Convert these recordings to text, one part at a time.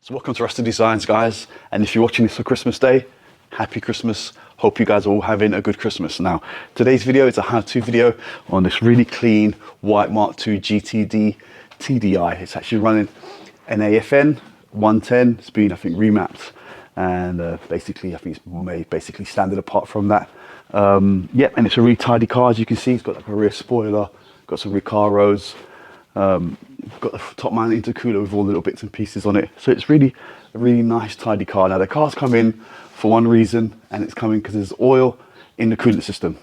So welcome to Rusty Designs, guys, and if you're watching this for Christmas Day, happy Christmas. Hope you guys are all having a good Christmas. Now, today's video is a how-to video on this really clean white Mark II GTD TDI. It's actually running an AFN 110. It's been, I think, remapped, and basically, I think it's made basically standard apart from that. And it's a really tidy car, as you can see. It's got like a rear spoiler, got some Recaros, got the top mount intercooler with all the little bits and pieces on it. So it's really a really nice, tidy car. Now the car's come in for one reason, and it's coming because there's oil in the coolant system.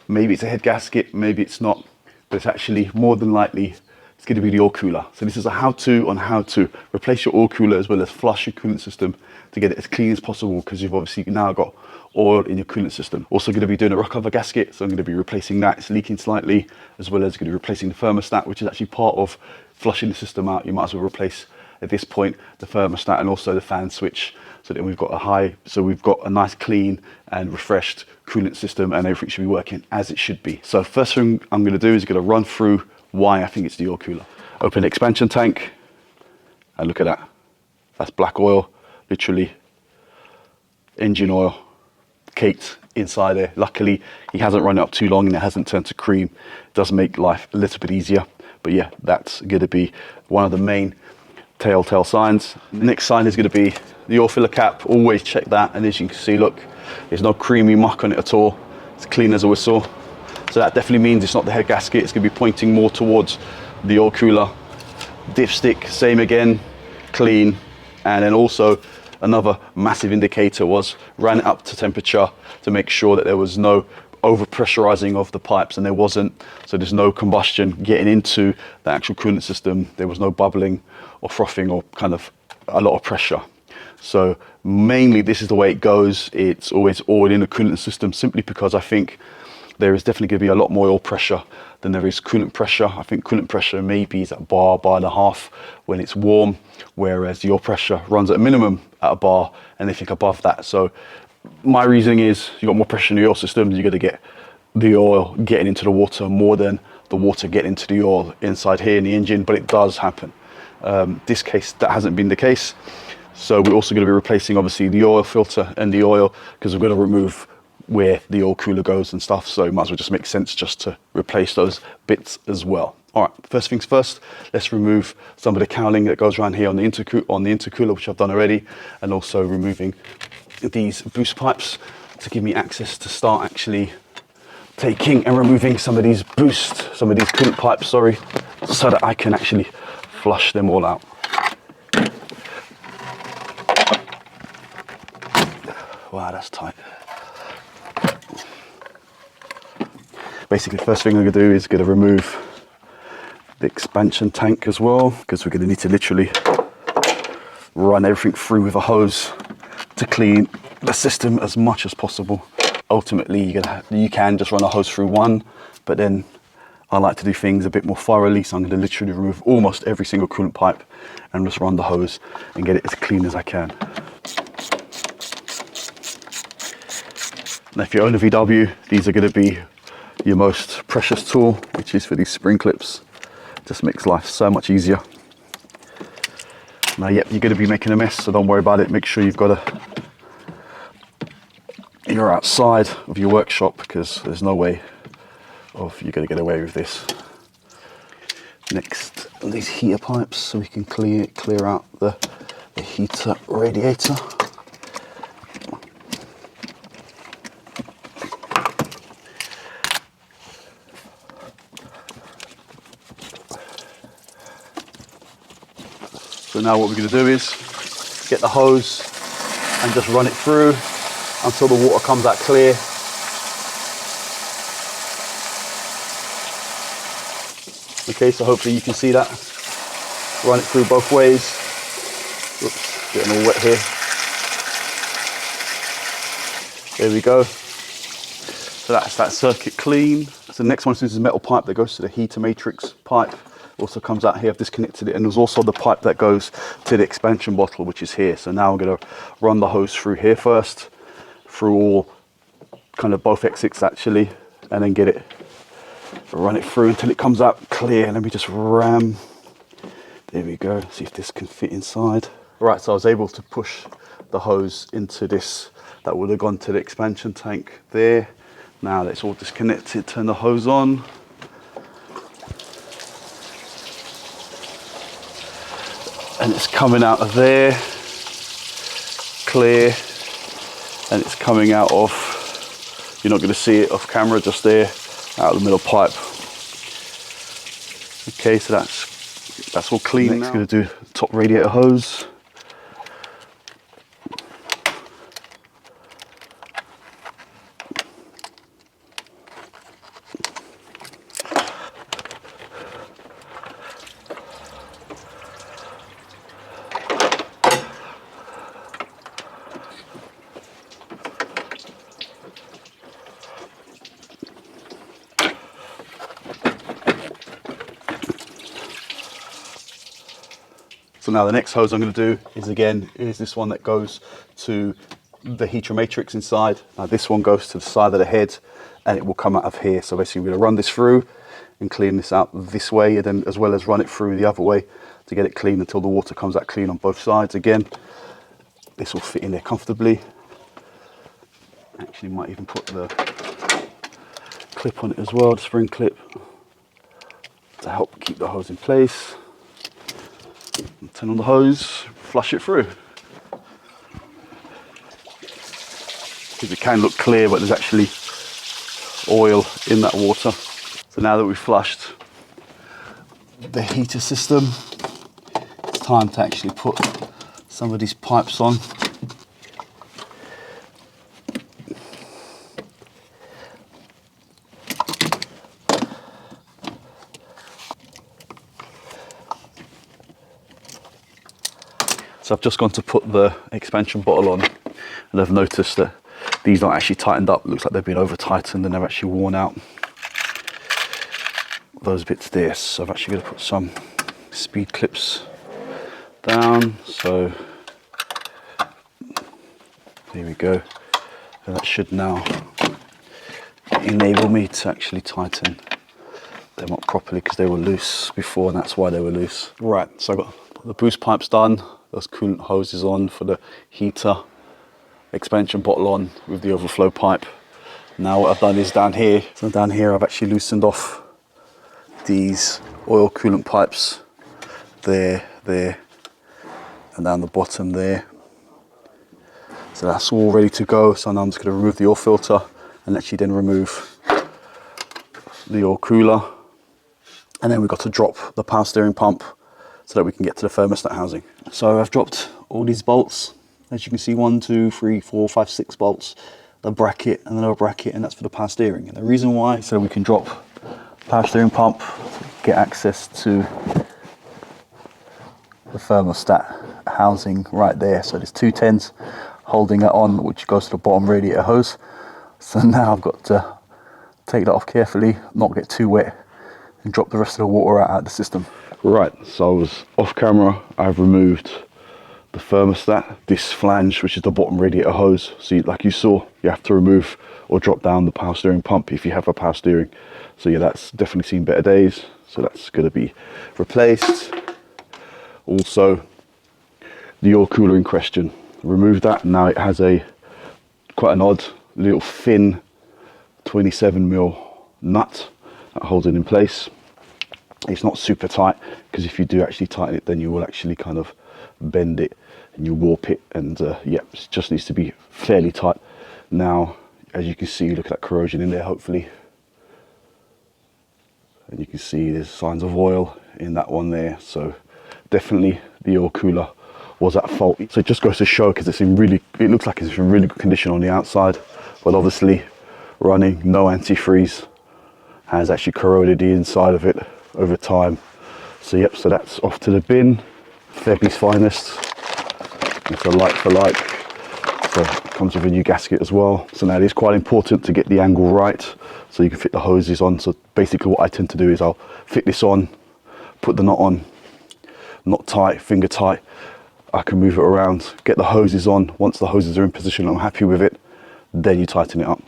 Maybe it's a head gasket, maybe it's not, but it's actually more than likely it's going to be the oil cooler. So this is a how-to on how to replace your oil cooler as well as flush your coolant system to get it as clean as possible, because you've obviously now got oil in your coolant system. Also going to be doing a rock cover gasket, so I'm going to be replacing that. It's leaking slightly, as well as going to be replacing the thermostat, which is actually part of flushing the system out. You might as well replace at this point the thermostat and also the fan switch, so that we've got a nice clean and refreshed coolant system, and everything should be working as it should be. So first thing I'm going to do is going to run through why I think it's the oil cooler. Open the expansion tank, and look at that. That's black oil, literally engine oil caked inside there. Luckily he hasn't run it up too long and it hasn't turned to cream. It does make life a little bit easier, but yeah, that's going to be one of the main telltale signs. The next sign is going to be the oil filler cap. Always check that, and as you can see, look, there's no creamy muck on it at all. It's clean as a whistle, so that definitely means it's not the head gasket. It's going to be pointing more towards the oil cooler. Dipstick, same again, clean. And then also another massive indicator was ran it up to temperature to make sure that there was no over pressurizing of the pipes, and there wasn't. So there's no combustion getting into the actual coolant system. There was no bubbling or frothing or kind of a lot of pressure. So mainly this is the way it goes. It's always oil in the coolant system, simply because I think there is definitely going to be a lot more oil pressure than there is coolant pressure. I think coolant pressure maybe is at bar and a half when it's warm, whereas the oil pressure runs at a minimum at a bar and anything above that. So my reasoning is you got more pressure in the oil system, you're going to get the oil getting into the water more than the water getting into the oil inside here in the engine, but it does happen. This case, that hasn't been the case. So we're also going to be replacing obviously the oil filter and the oil, because we're going to remove where the oil cooler goes and stuff, so it might as well just make sense just to replace those bits as well. All right, first things first, let's remove some of the cowling that goes around here on the intercooler, which I've done already, and also removing these boost pipes to give me access to start actually taking and removing some of these coolant pipes, sorry, so that I can actually flush them all out. Wow, that's tight. Basically, first thing I'm going to do is going to remove the expansion tank as well, because we're going to need to literally run everything through with a hose to clean the system as much as possible. Ultimately, you can just run a hose through one, but then I like to do things a bit more thoroughly, so I'm going to literally remove almost every single coolant pipe and just run the hose and get it as clean as I can. Now, if you own a VW, these are going to be your most precious tool, which is for these spring clips. Just makes life so much easier. Now, yep, you're going to be making a mess, so don't worry about it. Make sure you're outside of your workshop, because there's no way of you're going to get away with this. Next, these heater pipes, so we can clear out the heater radiator. So now what we're going to do is get the hose and just run it through until the water comes out clear. Okay, so hopefully you can see that. Run it through both ways. Oops, getting all wet here. There we go. So that's that circuit clean. So the next one is this metal pipe that goes to the heater matrix pipe. Also comes out here. I've disconnected it, and there's also the pipe that goes to the expansion bottle, which is here. So now I'm going to run the hose through here first, through all kind of both exits actually, and then run it through until it comes out clear. Let me just ram. There we go. See if this can fit inside. Right, so I was able to push the hose into this. That would have gone to the expansion tank there. Now let's all disconnect it, turn the hose on. And it's coming out of there, clear, and it's coming out of, you're not going to see it off camera, just there, out of the middle pipe. Okay, so that's all clean. Next, going to do top radiator hose. So now the next hose I'm going to do is this one that goes to the heater matrix inside. Now this one goes to the side of the head and it will come out of here. So basically we're going to run this through and clean this out this way, and then as well as run it through the other way to get it clean until the water comes out clean on both sides. Again, this will fit in there comfortably. Actually might even put the clip on it as well, the spring clip, to help keep the hose in place. Turn on the hose, flush it through. Because it can look clear, but there's actually oil in that water. So now that we've flushed the heater system, it's time to actually put some of these pipes on. So I've just gone to put the expansion bottle on, and I've noticed that these aren't actually tightened up. It looks like they've been over tightened and they're actually worn out, those bits there. So I've actually got to put some speed clips down. So there we go. And that should now enable me to actually tighten them up properly, because they were loose before, and that's why they were loose. Right, so I've got the boost pipes done, those coolant hoses on for the heater, expansion bottle on with the overflow pipe. Now what I've done is down here, I've actually loosened off these oil coolant pipes there, and down the bottom there. So that's all ready to go. So now I'm just going to remove the oil filter and actually then remove the oil cooler. And then we've got to drop the power steering pump so that we can get to the thermostat housing. So I've dropped all these bolts. As you can see, 1, 2, 3, 4, 5, 6 bolts. The bracket and another bracket, and that's for the power steering. And the reason why, so we can drop power steering pump, get access to the thermostat housing right there. So there's 2 10s holding it on, which goes to the bottom radiator hose. So now I've got to take that off carefully, not get too wet, and drop the rest of the water out of the system. Right, so I was off camera, I've removed the thermostat, this flange, which is the bottom radiator hose. So like you saw, you have to remove or drop down the power steering pump if you have a power steering. So yeah, that's definitely seen better days. So that's going to be replaced. Also, the oil cooler in question, remove that. Now it has quite an odd little thin 27mm nut that holds it in place. It's not super tight, because if you do actually tighten it, then you will actually kind of bend it and you warp it, and yeah, it just needs to be fairly tight. Now, as you can see, look at that corrosion in there, hopefully, and you can see there's signs of oil in that one there. So definitely the oil cooler was at fault. So it just goes to show, because it looks like it's in really good condition on the outside, but obviously running no antifreeze has actually corroded the inside of it over time. So yep, so that's off to the bin. Fairpiece finest. It's a like for like. So it comes with a new gasket as well. So now it is quite important to get the angle right so you can fit the hoses on. So basically what I tend to do is I'll fit this on, put the nut on, not tight, finger tight. I can move it around, get the hoses on. Once the hoses are in position, I'm happy with it, then you tighten it up.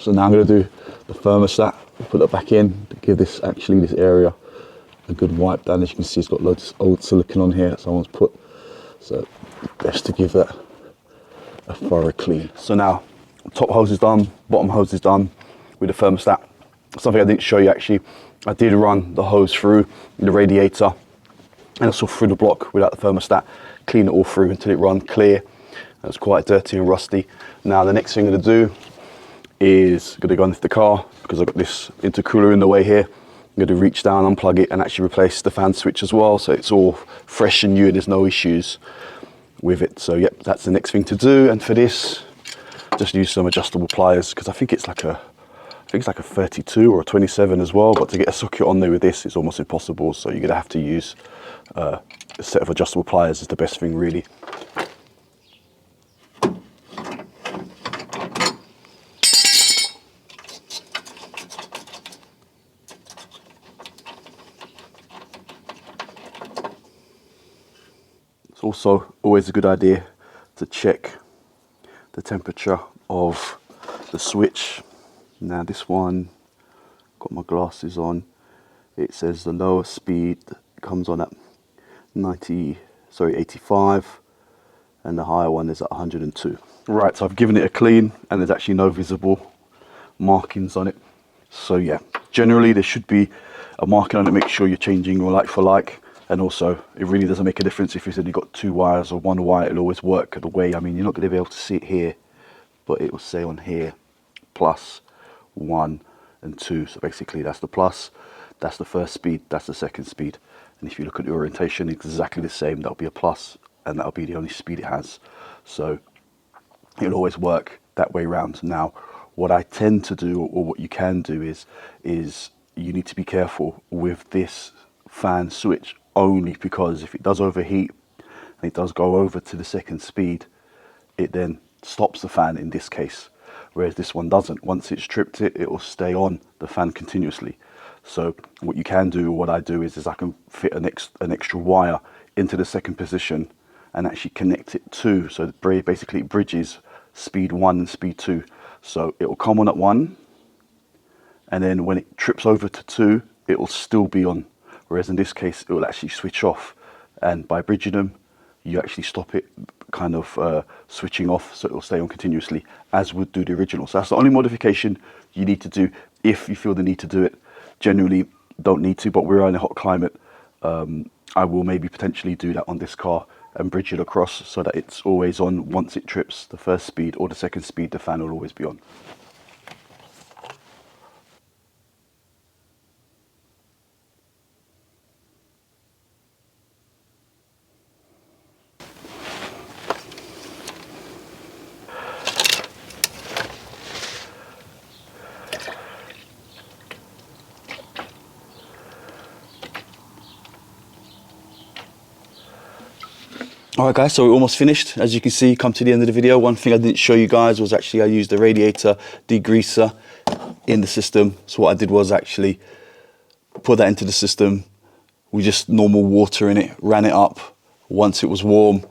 So now I'm going to do the thermostat, put that back in to give this area a good wipe down. As you can see, it's got loads of old silicone on here that someone's put, so best to give that a thorough clean. So now top hose is done, bottom hose is done with the thermostat. Something I didn't show you actually, I did run the hose through the radiator and also through the block without the thermostat, clean it all through until it run clear. It was quite dirty and rusty. Now the next thing I'm going to do is going to go into the car, because I've got this intercooler in the way here. I'm going to reach down, unplug it, and actually replace the fan switch as well, so it's all fresh and new and there's no issues with it. So yep, that's the next thing to do. And for this, just use some adjustable pliers, because I think it's like a 32 or a 27 as well, but to get a socket on there with this is almost impossible, so you're going to have to use a set of adjustable pliers is the best thing really. It's also always a good idea to check the temperature of the switch. Now this one, got my glasses on, it says the lower speed comes on at 85, and the higher one is at 102. Right, so I've given it a clean and there's actually no visible markings on it. So yeah, generally there should be a marking on it, make sure you're changing your like for like. And also, it really doesn't make a difference if you said you've got 2 wires or 1 wire, it'll always work the way. I mean, you're not going to be able to see it here, but it will say on here, plus 1 and 2. So basically that's the plus, that's the first speed, that's the second speed. And if you look at the orientation, it's exactly the same. That'll be a plus, and that'll be the only speed it has. So it'll always work that way round. Now, what I tend to do, or what you can do is you need to be careful with this fan switch, only because if it does overheat and it does go over to the second speed, it then stops the fan in this case, whereas this one doesn't. Once it's tripped it will stay on the fan continuously. So what you can do, what I do is I can fit an extra wire into the second position and actually connect it to, so basically it bridges speed 1 and speed 2. So it will come on at 1, and then when it trips over to 2, it will still be on. Whereas in this case, it will actually switch off, and by bridging them, you actually stop it kind of switching off, so it will stay on continuously, as would do the original. So that's the only modification you need to do if you feel the need to do it. Generally, don't need to, but we're in a hot climate. I will maybe potentially do that on this car and bridge it across so that it's always on. Once it trips the first speed or the second speed, the fan will always be on. Alright guys, so we're almost finished. As you can see, come to the end of the video. One thing I didn't show you guys was actually I used the radiator degreaser in the system. So what I did was actually put that into the system with just normal water in it, ran it up. Once it was warm,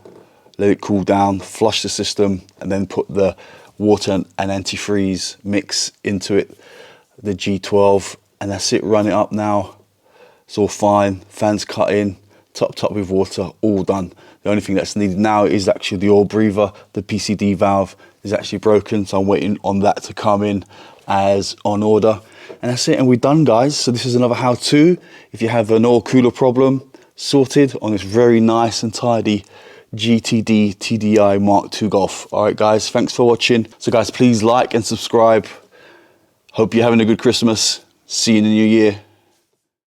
let it cool down, flush the system, and then put the water and antifreeze mix into it, the G12, and that's it. Run it up now. It's all fine. Fans cut in, topped up with water, all done. The only thing that's needed now is actually the oil breather. The PCD valve is actually broken, so I'm waiting on that to come in as on order. And that's it, and we're done, guys. So this is another how-to. If you have an oil cooler problem, sorted on this very nice and tidy GTD TDI Mark II Golf. All right, guys, thanks for watching. So guys, please like and subscribe. Hope you're having a good Christmas. See you in the new year.